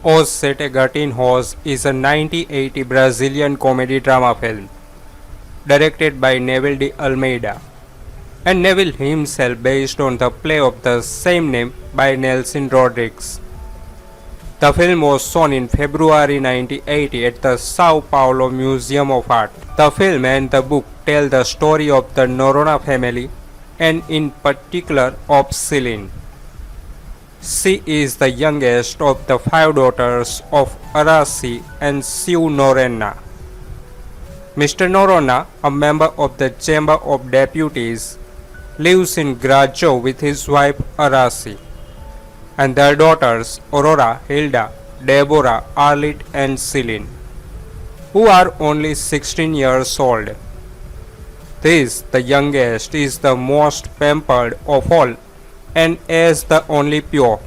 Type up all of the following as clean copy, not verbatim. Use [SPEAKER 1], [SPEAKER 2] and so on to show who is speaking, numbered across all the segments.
[SPEAKER 1] Os Sete Gatinhos is a 1980 Brazilian comedy drama film directed by Neville de Almeida and Neville himself based on the play of the same name by Nelson Rodrigues. The film was shown in February 1980 at the Sao Paulo Museum of Art. The film and the book tell the story of the Noronha family and in particular of Celine. She is the youngest of the five daughters of Aracy and Seu Noronha. Mr. Noronha, a member of the Chamber of Deputies, lives in Grajo with his wife Aracy and their daughters Aurora, Hilda, Deborah, Arlette and Celine, who are only 16 years old. This, the youngest, is the most pampered of all and as the only pure.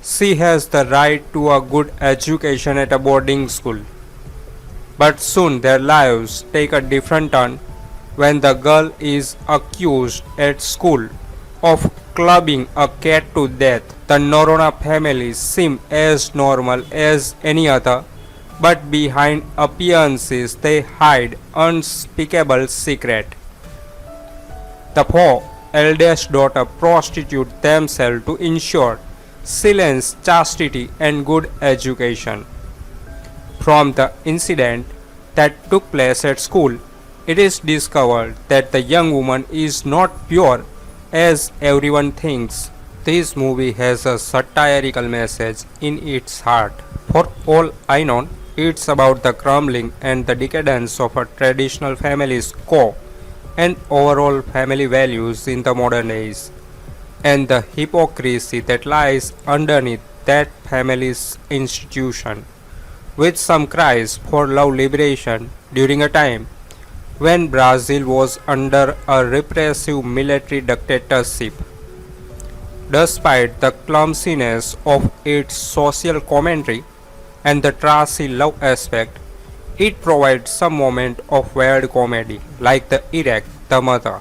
[SPEAKER 1] She has the right to a good education at a boarding school. But soon their lives take a different turn when the girl is accused at school of clubbing a cat to death. The Noronha family seem as normal as any other, but behind appearances they hide unspeakable secret. The four eldest daughters prostitute themselves to ensure Celine's chastity and good education. From the incident that took place at school, it is discovered that the young woman is not pure as everyone thinks. This movie has a satirical message in its heart. For all I know, it's about the crumbling and the decadence of a traditional family's core and overall family values in the modern age, and the hypocrisy that lies underneath that family's institution, with some cries for love liberation during a time when Brazil was under a repressive military dictatorship. Despite the clumsiness of its social commentary and the trashy love aspect, it provides some moment of weird comedy, like the erect the mother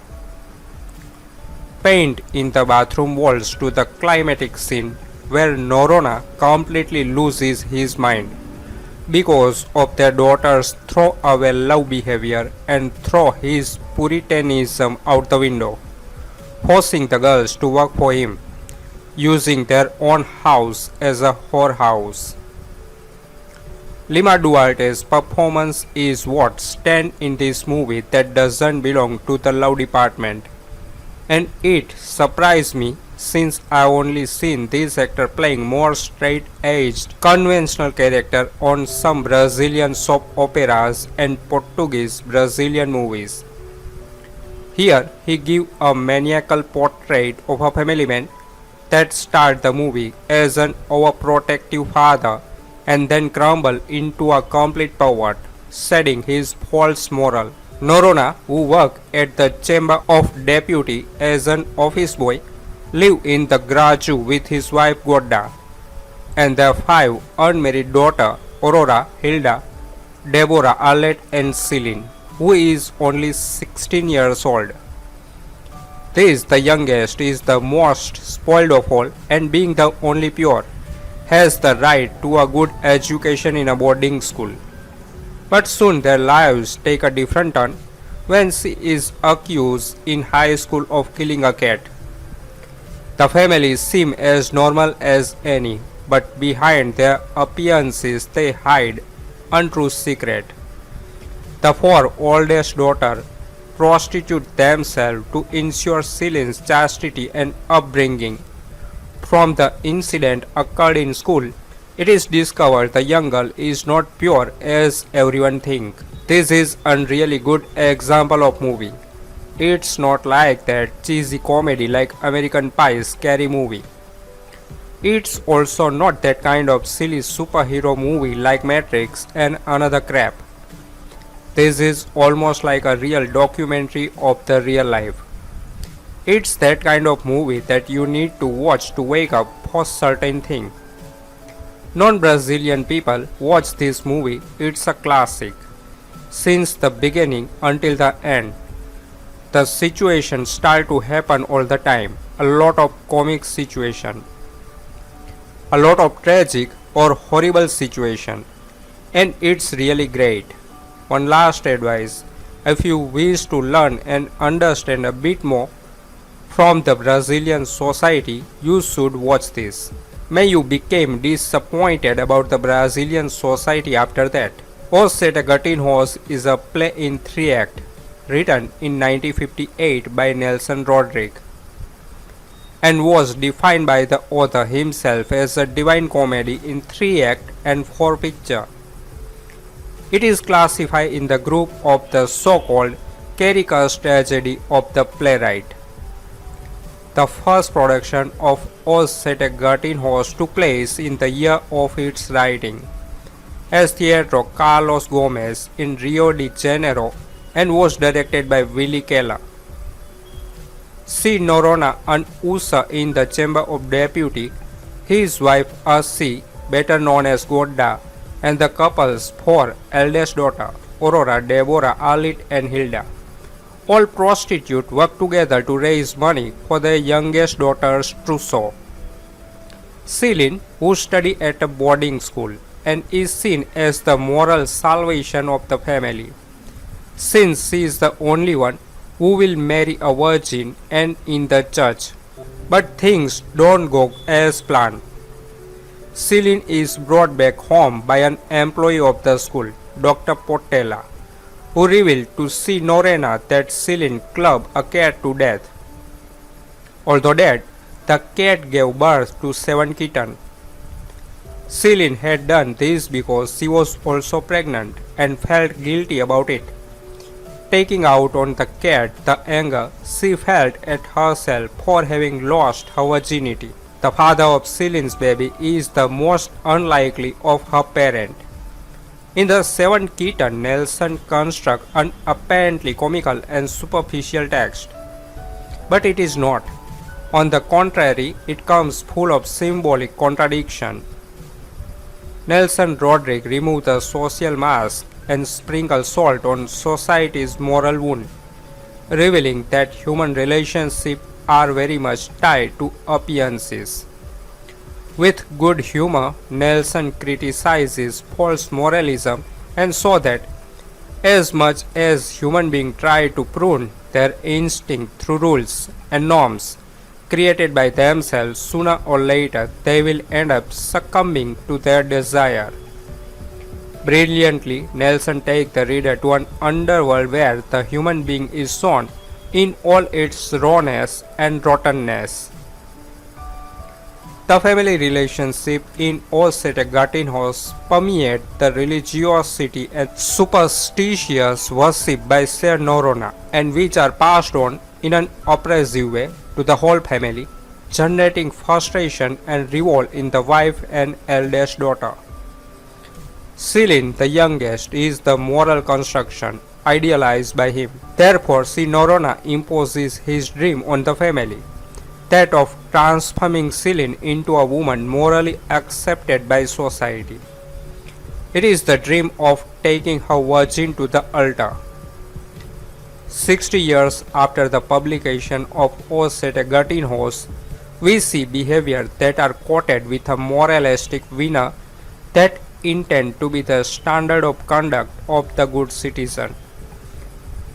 [SPEAKER 1] paint in the bathroom walls to the climatic scene where Noronha completely loses his mind because of their daughter's throwaway love behavior and throw his puritanism out the window, forcing the girls to work for him, using their own house as a whorehouse. Lima Duarte's performance is what stands in this movie that doesn't belong to the love department, and it surprised me since I only seen this actor playing more straight-edged conventional character on some Brazilian soap operas and Portuguese Brazilian movies. Here he gives a maniacal portrait of a family man that starts the movie as an overprotective father and then crumble into a complete pervert, shedding his false moral. Noronha, who worked at the Chamber of Deputy as an office boy, live in the Grajo with his wife Gorda and their five unmarried daughters Aurora, Hilda, Deborah, Arlette and Celine, who is only 16 years old. This, the youngest, is the most spoiled of all and being the only pure, has the right to a good education in a boarding school. But soon their lives take a different turn when she is accused in high school of killing a cat. The family seem as normal as any, but behind their appearances they hide untrue secret. The four oldest daughters prostitute themselves to ensure Celine's chastity and upbringing. From the incident occurred in school, it is discovered the young girl is not pure as everyone thinks. This is a really good example of movie. It's not like that cheesy comedy like American Pie's scary movie. It's also not that kind of silly superhero movie like Matrix and another crap. This is almost like a real documentary of the real life. It's that kind of movie that you need to watch to wake up for certain things. Non-Brazilian people watch this movie, it's a classic. Since the beginning until the end, the situations start to happen all the time. A lot of comic situation, a lot of tragic or horrible situation, and it's really great. One last advice: if you wish to learn and understand a bit more from the Brazilian society, you should watch this. May you become disappointed about the Brazilian society after that. Os Sete Gatinhos is a play in three acts, written in 1958 by Nelson Rodrigues, and was defined by the author himself as a divine comedy in three acts and four pictures. It is classified in the group of the so-called caricature tragedy of the playwright. The first production of Os Sete Gatinhos took place in the year of its writing, as Teatro Carlos Gomes in Rio de Janeiro, and was directed by Willy Keller. See Norona and Usa in the Chamber of Deputy, his wife Asi, better known as Godda, and the couple's four eldest daughter, Aurora, Deborah, Alit, and Hilda. All prostitutes work together to raise money for their youngest daughter's trousseau. Celine, who studies at a boarding school and is seen as the moral salvation of the family, since she is the only one who will marry a virgin and in the church. But things don't go as planned. Celine is brought back home by an employee of the school, Dr. Portela, who revealed to see Norena that Celine clubbed a cat to death. Although dead, the cat gave birth to 7 kittens. Celine had done this because she was also pregnant and felt guilty about it. Taking out on the cat the anger she felt at herself for having lost her virginity. The father of Celine's baby is the most unlikely of her parents. In the 7 Kittens, Nelson constructs an apparently comical and superficial text. But it is not. On the contrary, it comes full of symbolic contradiction. Nelson Rodrigues removes the social mask and sprinkles salt on society's moral wound, revealing that human relationships are very much tied to appearances. With good humor, Nelson criticizes false moralism and shows that as much as human beings try to prune their instinct through rules and norms created by themselves, sooner or later they will end up succumbing to their desire. Brilliantly, Nelson takes the reader to an underworld where the human being is shown in all its rawness and rottenness. The family relationship in Os Sete Gatinhos permeate the religiosity and superstitious worship by Ser Norona, and which are passed on in an oppressive way to the whole family, generating frustration and revolt in the wife and eldest daughter. Celine, the youngest, is the moral construction idealized by him. Therefore, Norona imposes his dream on the family, that of transforming Celine into a woman morally accepted by society. It is the dream of taking her virgin to the altar. 60 years after the publication of Os Sete Gatinhos, we see behavior that are quoted with a moralistic veneer that intend to be the standard of conduct of the good citizen.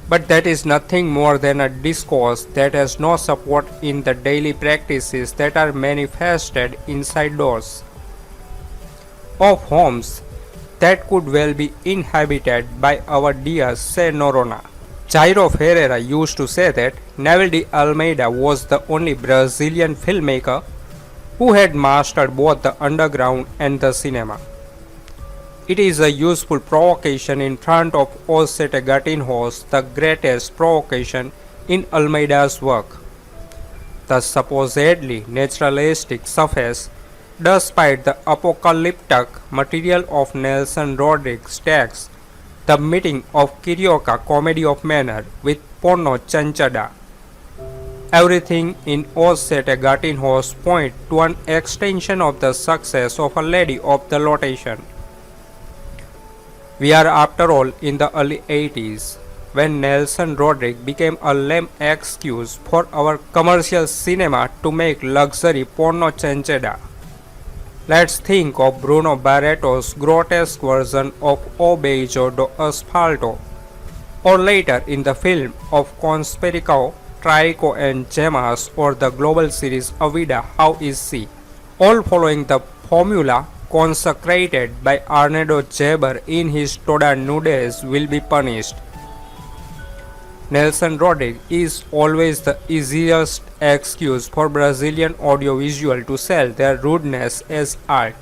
[SPEAKER 1] But that is nothing more than a discourse that has no support in the daily practices that are manifested inside doors of homes that could well be inhabited by our dear Ser Norona. Jairo Ferreira used to say that Neville de Almeida was the only Brazilian filmmaker who had mastered both the underground and the cinema. It is a useful provocation in front of Os Sete Gatinhos, the greatest provocation in Almeida's work. The supposedly naturalistic surface, despite the apocalyptic material of Nelson Rodrigues' text, the meeting of Carioca comedy of manner with porno chanchada. Everything in Os Sete Gatinhos point to an extension of the success of a lady of the lotation. We are after all in the early 80s, when Nelson Rodrigues became a lame excuse for our commercial cinema to make luxury porno chanchada. Let's think of Bruno Barreto's grotesque version of O Beijo do Asfalto, or later in the film of Conspirico, Traico and Gemas, or the global series Avida, How Is She? All following the formula consecrated by Arnaldo Jaber in his Toda Nudes will be punished. Nelson Rodrigues is always the easiest excuse for Brazilian audiovisual to sell their rudeness as art.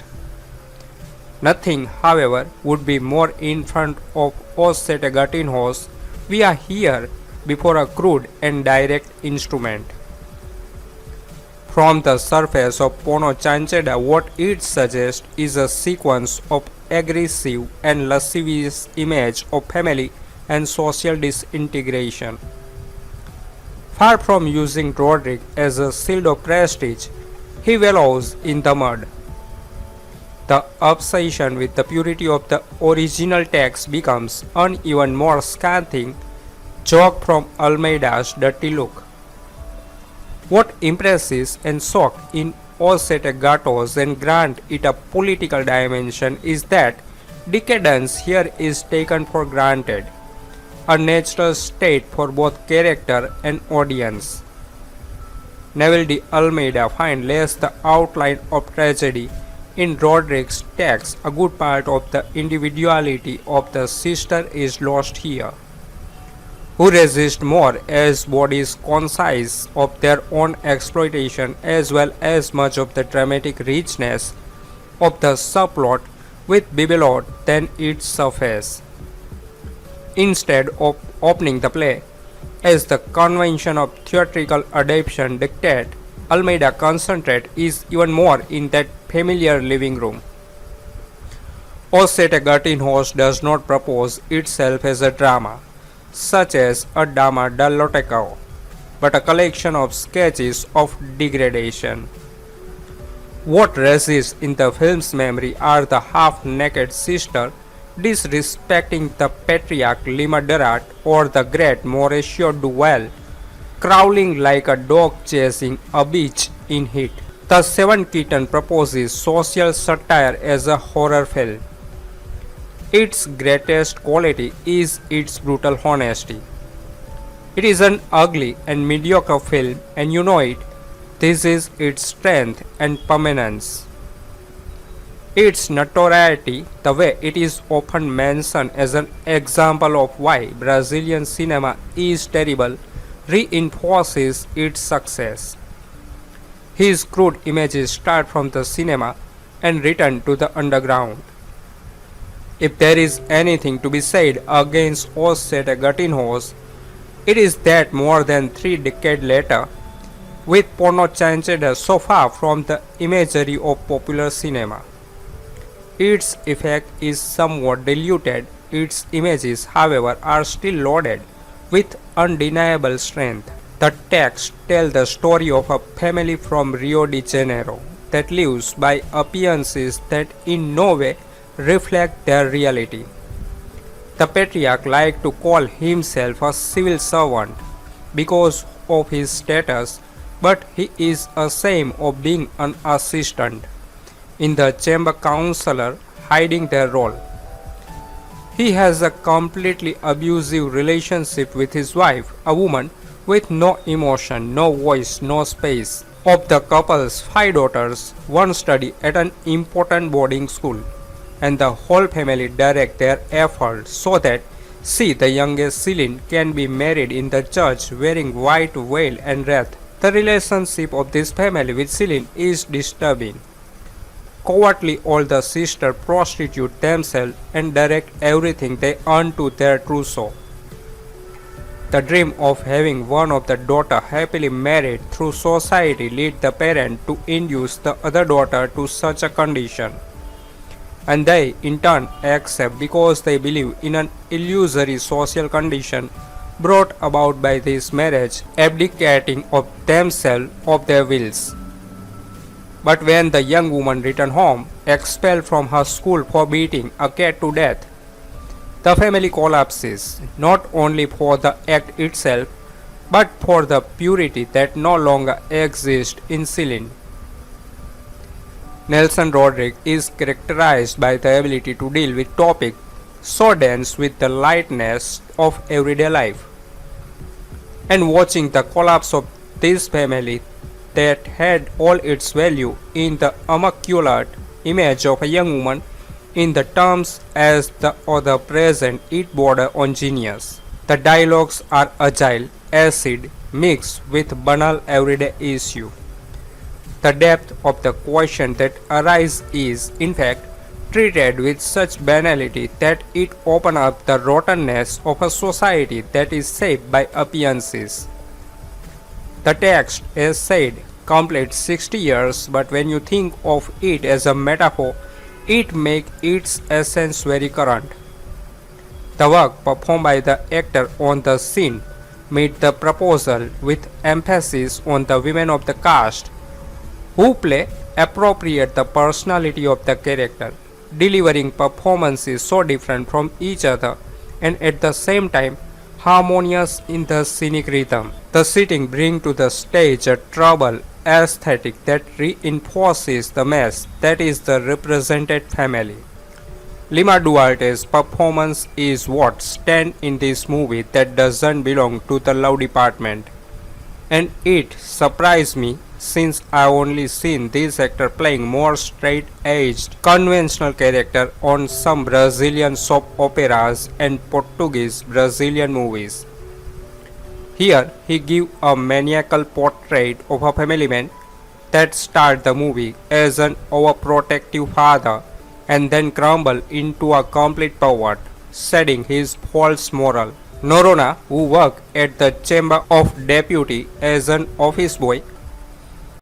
[SPEAKER 1] Nothing, however, would be more in front of Os Sete Gatinhos. We are here before a crude and direct instrument. From the surface of Pono Chancheda, what it suggests is a sequence of aggressive and lascivious image of family and social disintegration. Far from using Rodrigues as a shield of prestige, he wallows in the mud. The obsession with the purity of the original text becomes an even more scathing joke from Almeida's dirty look. What impresses and shocks in Os Sete Gatos and grant it a political dimension is that decadence here is taken for granted, a natural state for both character and audience. Neville de Almeida finds less the outline of tragedy. In Rodrigues' text, a good part of the individuality of the sister is lost here, who resist more as bodies conscious of their own exploitation, as well as much of the dramatic richness of the subplot with Bibelot than its surface. Instead of opening the play, as the convention of theatrical adaptation dictate, Almeida concentrates is even more in that familiar living room. Os Sete Gatinhos does not propose itself as a drama, such as a Dama dell'Otecao, but a collection of sketches of degradation. What resists in the film's memory are the half-naked sister disrespecting the patriarch Lima Derat or the great Mauricio Duval, crawling like a dog chasing a beach in heat. The Seven Kittens proposes social satire as a horror film. Its greatest quality is its brutal honesty. It is an ugly and mediocre film, and you know it. This is its strength and permanence. Its notoriety, the way it is often mentioned as an example of why Brazilian cinema is terrible, reinforces its success. His crude images start from the cinema and return to the underground. If there is anything to be said against Os Sete Gatinhos, it is that more than 3 decades later, with Pono Chancheda so far from the imagery of popular cinema, its effect is somewhat diluted. Its images, however, are still loaded with undeniable strength. The text tells the story of a family from Rio de Janeiro that lives by appearances that in no way reflect their reality. The patriarch liked to call himself a civil servant because of his status, but he is ashamed of being an assistant in the chamber councillor, hiding their role. He has a completely abusive relationship with his wife, a woman with no emotion, no voice, no space. Of the couple's 5 daughters, one study at an important boarding school, and the whole family direct their efforts so that she, the youngest Celine, can be married in the church wearing white veil and wreath. The relationship of this family with Celine is disturbing. Covertly, all the sisters prostitute themselves and direct everything they earn to their trousseau. The dream of having one of the daughter happily married through society leads the parent to induce the other daughter to such a condition, and they in turn accept because they believe in an illusory social condition brought about by this marriage, abdicating of themselves of their wills. But when the young woman returned home, expelled from her school for beating a cat to death, the family collapses, not only for the act itself, but for the purity that no longer exists in Celine. Nelson Rodriguez is characterized by the ability to deal with topics so dense with the lightness of everyday life. And watching the collapse of this family that had all its value in the immaculate image of a young woman in the terms as the other present it border on genius. The dialogues are agile, acid, mixed with banal everyday issue. The depth of the question that arises is, in fact, treated with such banality that it opens up the rottenness of a society that is shaped by appearances. The text, as said, completes 60 years, but when you think of it as a metaphor, it makes its essence very current. The work performed by the actor on the scene made the proposal with emphasis on the women of the cast who play appropriate the personality of the character, delivering performances so different from each other and at the same time harmonious in the scenic rhythm. The setting brings to the stage a troubled aesthetic that reinforces the mess that is the represented family. Lima Duarte's performance is what stands in this movie that doesn't belong to the love department. And it surprised me since I've only seen this actor playing more straight-edged, conventional character on some Brazilian soap operas and Portuguese Brazilian movies. Here he gives a maniacal portrait of a family man that starts the movie as an overprotective father and then crumble into a complete pervert, shedding his false moral. Norona, who worked at the Chamber of Deputy as an office boy,